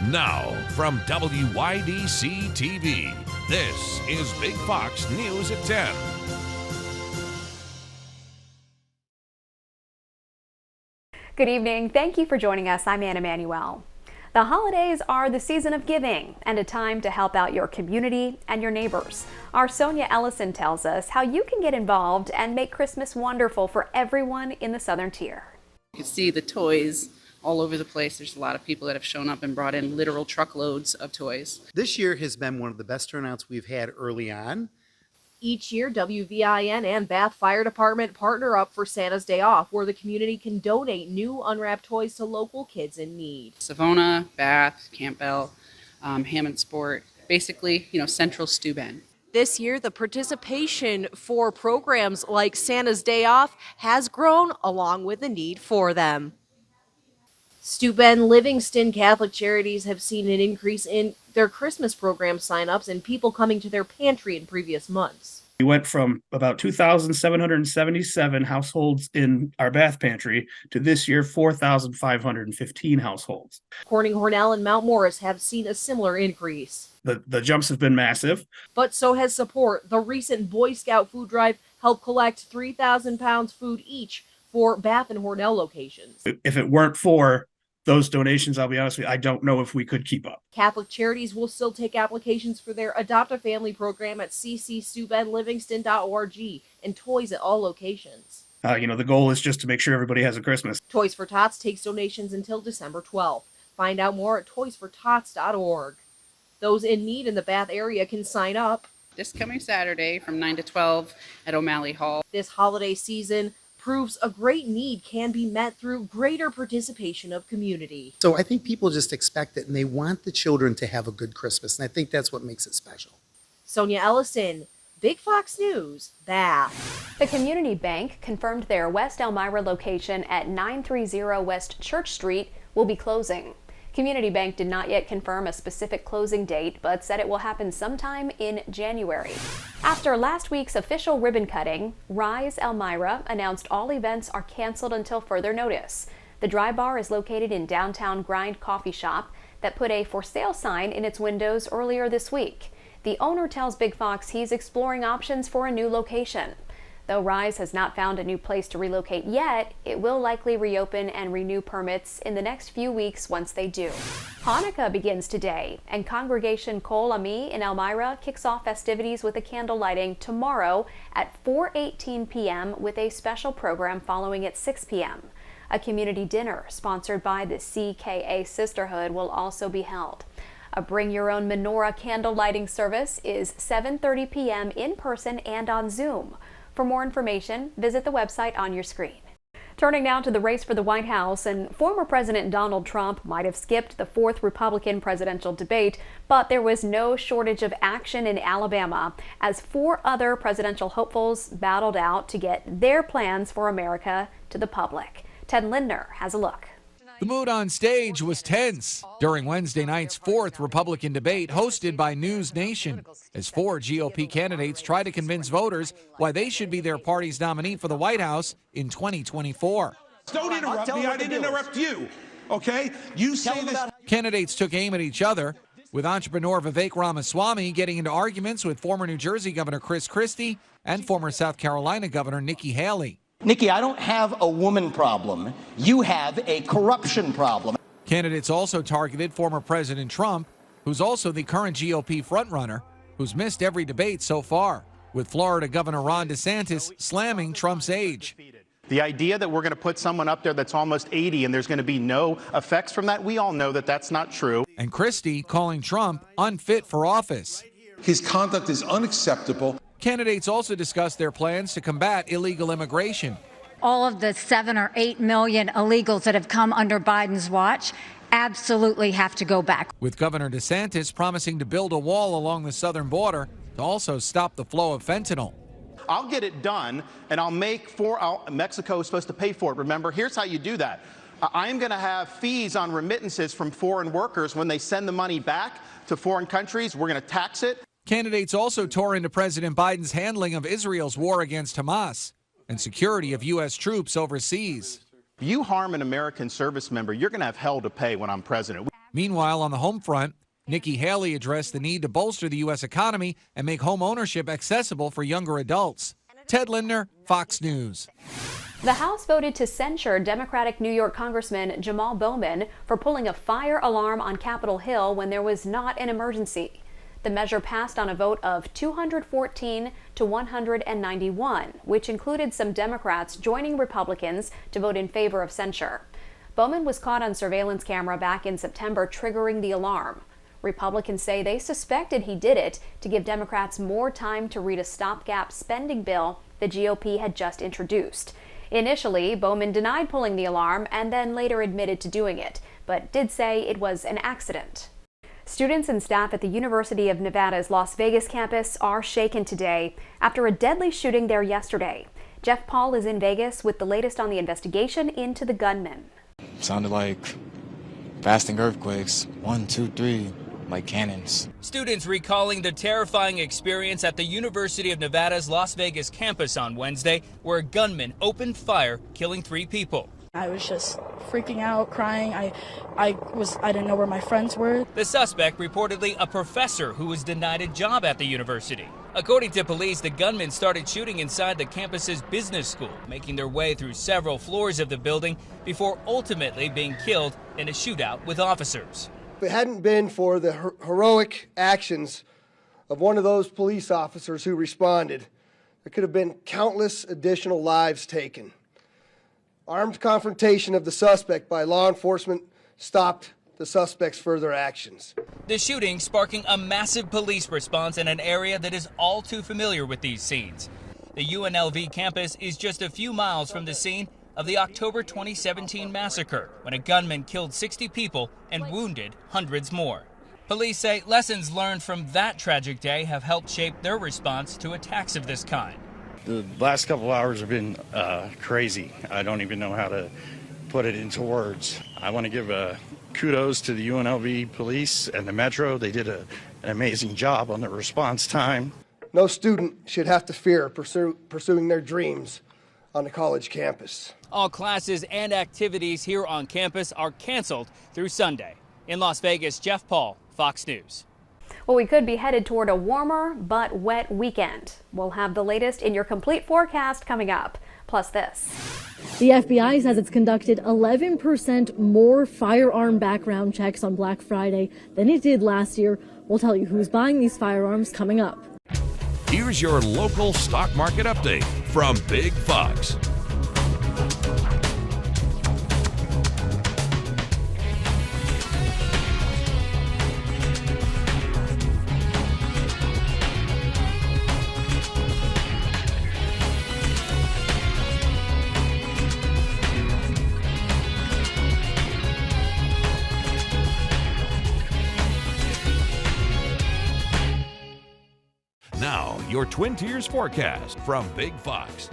Now, from WYDC TV, this is Big Fox News at 10. Good evening. Thank you for joining us. I'm Anna Manuel. The holidays are the season of giving and a time to help out your community and your neighbors. Our Sonia Ellison tells us how you can get involved and make Christmas wonderful for everyone in the Southern Tier. You can see the toys all over the place. There's a lot of people that have shown up and brought in literal truckloads of toys. This year has been one of the best turnouts we've had early on. Each year, WVIN and Bath Fire Department partner up for Santa's Day Off, where the community can donate new unwrapped toys to local kids in need. Savona, Bath, Campbell, Hammondsport, basically, Central Steuben. This year, the participation for programs like Santa's Day Off has grown along with the need for them. Steuben Livingston Catholic Charities have seen an increase in their Christmas program signups and people coming to their pantry in previous months. We went from about 2,777 households in our Bath pantry to this year 4,515 households. Corning, Hornell, and Mount Morris have seen a similar increase. The jumps have been massive. But so has support. The recent Boy Scout food drive helped collect 3,000 pounds food each for Bath and Hornell locations. If it weren't for those donations, I'll be honest with you, I don't know if we could keep up. Catholic Charities will still take applications for their Adopt a Family program at ccsteubenlivingston.org and toys at all locations. The goal is just to make sure everybody has a Christmas. Toys for Tots takes donations until December 12th. Find out more at toysfortots.org. Those in need in the Bath area can sign up This coming Saturday from 9 to 12 at O'Malley Hall. This holiday season proves a great need can be met through greater participation of community. So I think people just expect it and they want the children to have a good Christmas. And I think that's what makes it special. Sonia Ellison, Big Fox News, Bath. The Community Bank confirmed their West Elmira location at 930 West Church Street will be closing. Community Bank did not yet confirm a specific closing date, but said it will happen sometime in January. After last week's official ribbon cutting, Rise Elmira announced all events are canceled until further notice. The Dry Bar is located in downtown Grind Coffee Shop that put a for sale sign in its windows earlier this week. The owner tells Big Fox he's exploring options for a new location. Though Rise has not found a new place to relocate yet, it will likely reopen and renew permits in the next few weeks once they do. Hanukkah begins today, and Congregation Kol Ami in Elmira kicks off festivities with a candle lighting tomorrow at 4:18 p.m. with a special program following at 6 p.m. A community dinner sponsored by the CKA Sisterhood will also be held. A Bring Your Own Menorah candle lighting service is 7:30 p.m. in person and on Zoom. For more information, visit the website on your screen. Turning now to the race for the White House, and former President Donald Trump might have skipped the fourth Republican presidential debate, but there was no shortage of action in Alabama as 4 other presidential hopefuls battled out to get their plans for America to the public. Ted Lindner has a look. The mood on stage was tense during Wednesday night's fourth Republican debate hosted by News Nation, as 4 GOP candidates try to convince voters why they should be their party's nominee for the White House in 2024. Don't interrupt me. I didn't interrupt you. Okay? You say this. Candidates took aim at each other, with entrepreneur Vivek Ramaswamy getting into arguments with former New Jersey Governor Chris Christie and former South Carolina Governor Nikki Haley. Nikki, I don't have a woman problem. You have a corruption problem. Candidates also targeted former President Trump, who's also the current GOP frontrunner, who's missed every debate so far, with Florida Governor Ron DeSantis slamming Trump's age. The idea that we're going to put someone up there that's almost 80 and there's going to be no effects from that, we all know that that's not true. And Christie calling Trump unfit for office. His conduct is unacceptable. Candidates also discussed their plans to combat illegal immigration. All of the 7 or 8 million illegals that have come under Biden's watch absolutely have to go back. With Governor DeSantis promising to build a wall along the southern border to also stop the flow of fentanyl. I'll get it done, and I'll make Mexico is supposed to pay for it. Remember, here's how you do that. I'm going to have fees on remittances from foreign workers when they send the money back to foreign countries. We're going to tax it. Candidates also tore into President Biden's handling of Israel's war against Hamas and security of U.S. troops overseas. If you harm an American service member, you're going to have hell to pay when I'm president. Meanwhile, on the home front, Nikki Haley addressed the need to bolster the U.S. economy and make home ownership accessible for younger adults. Ted Lindner, Fox News. The House voted to censure Democratic New York Congressman Jamal Bowman for pulling a fire alarm on Capitol Hill when there was not an emergency. The measure passed on a vote of 214 to 191, which included some Democrats joining Republicans to vote in favor of censure. Bowman was caught on surveillance camera back in September, triggering the alarm. Republicans say they suspected he did it to give Democrats more time to read a stopgap spending bill the GOP had just introduced. Initially, Bowman denied pulling the alarm and then later admitted to doing it, but did say it was an accident. Students and staff at the University of Nevada's Las Vegas campus are shaken today after a deadly shooting there yesterday. Jeff Paul is in Vegas with the latest on the investigation into the gunman. Sounded like fasting earthquakes, 1, 2, 3, like cannons. Students recalling the terrifying experience at the University of Nevada's Las Vegas campus on Wednesday, where a gunman opened fire, killing 3 people. I was just freaking out, crying. I didn't know where my friends were. The suspect, reportedly a professor who was denied a job at the university. According to police, the gunman started shooting inside the campus's business school, making their way through several floors of the building before ultimately being killed in a shootout with officers. If it hadn't been for the heroic actions of one of those police officers who responded, there could have been countless additional lives taken. Armed confrontation of the suspect by law enforcement stopped the suspect's further actions. The shooting sparking a massive police response in an area that is all too familiar with these scenes. The UNLV campus is just a few miles from the scene of the October 2017 massacre, when a gunman killed 60 people and wounded hundreds more. Police say lessons learned from that tragic day have helped shape their response to attacks of this kind. The last couple hours have been crazy. I don't even know how to put it into words. I want to give kudos to the UNLV police and the Metro. They did an amazing job on the response time. No student should have to fear pursuing their dreams on the college campus. All classes and activities here on campus are canceled through Sunday. In Las Vegas, Jeff Paul, Fox News. Well, we could be headed toward a warmer but wet weekend. We'll have the latest in your complete forecast coming up. Plus this. The FBI says it's conducted 11% more firearm background checks on Black Friday than it did last year. We'll tell you who's buying these firearms coming up. Here's your local stock market update from Big Fox. Now, your Twin Tiers forecast from Big Fox.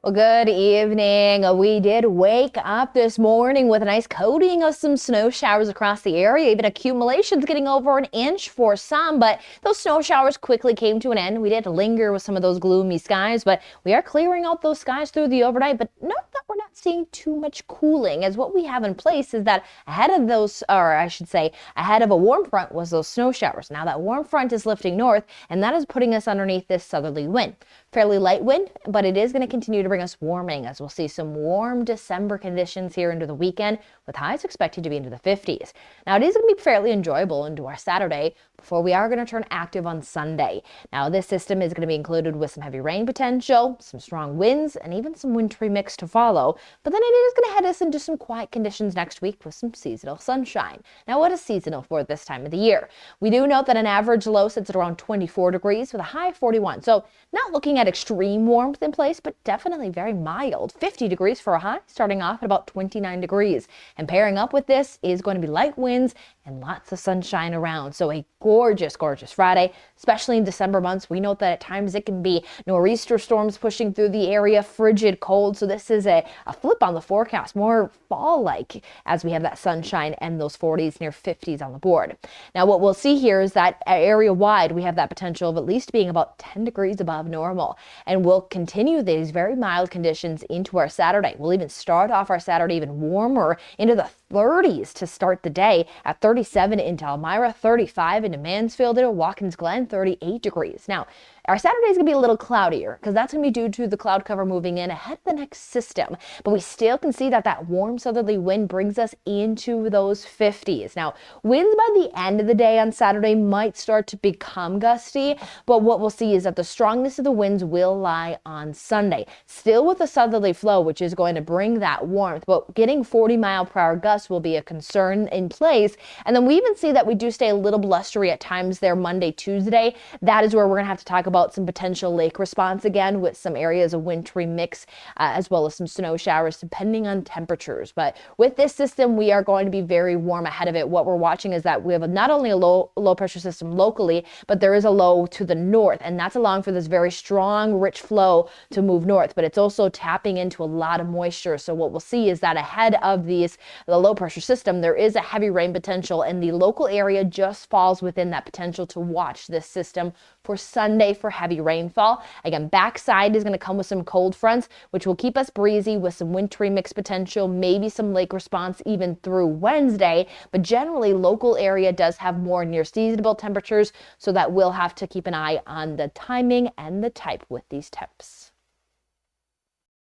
Well, good evening. We did wake up this morning with a nice coating of some snow showers across the area, even accumulations getting over an inch for some, but those snow showers quickly came to an end. We did linger with some of those gloomy skies, but we are clearing out those skies through the overnight. But note that we're not seeing too much cooling, as what we have in place is that ahead of those, or I should say ahead of a warm front, was those snow showers. Now that warm front is lifting north, and that is putting us underneath this southerly wind. Fairly light wind, but it is going to continue to bring us warming, as we'll see some warm December conditions here into the weekend, with highs expected to be into the 50s. Now it is going to be fairly enjoyable into our Saturday before we are going to turn active on Sunday. Now this system is going to be included with some heavy rain potential, some strong winds, and even some wintry mix to follow. But then it is going to head us into some quiet conditions next week with some seasonal sunshine. Now what is seasonal for this time of the year? We do note that an average low sits at around 24 degrees with a high 41. So not looking at extreme warmth in place, but definitely very mild. 50 degrees for a high, starting off at about 29 degrees. And pairing up with this is going to be light winds and lots of sunshine around. So a gorgeous, gorgeous Friday, especially in December months. We note that at times it can be nor'easter storms pushing through the area, frigid cold. So this is a flip on the forecast, more fall-like, as we have that sunshine and those 40s near 50s on the board. Now what we'll see here is that area-wide we have that potential of at least being about 10 degrees above normal. And we'll continue these very mild conditions into our Saturday. We'll even start off our Saturday even warmer into the 30s to start the day at 37 into Elmira, 35 into Mansfield, into Watkins Glen, 38 degrees. Now, our Saturday is going to be a little cloudier because that's going to be due to the cloud cover moving in ahead of the next system. But we still can see that that warm southerly wind brings us into those 50s. Now, winds by the end of the day on Saturday might start to become gusty, but what we'll see is that the strongest of the winds will lie on Sunday. Still with a southerly flow, which is going to bring that warmth, but getting 40-mile-per-hour gusts will be a concern in place. And then we even see that we do stay a little blustery at times there Monday, Tuesday. That is where we're going to have to talk about some potential lake response again with some areas of wintry mix as well as some snow showers depending on temperatures. But with this system, we are going to be very warm ahead of it. What we're watching is that we have not only a low pressure system locally, but there is a low to the north, and that's allowing for this very strong, rich flow to move north, but it's also tapping into a lot of moisture. So what we'll see is that ahead of the low pressure system, there is a heavy rain potential, and the local area just falls within that potential to watch this system for Sunday for heavy rainfall. Again, backside is going to come with some cold fronts, which will keep us breezy with some wintry mix potential, maybe some lake response even through Wednesday. But generally, local area does have more near seasonable temperatures, so that we'll have to keep an eye on the timing and the type with these temps.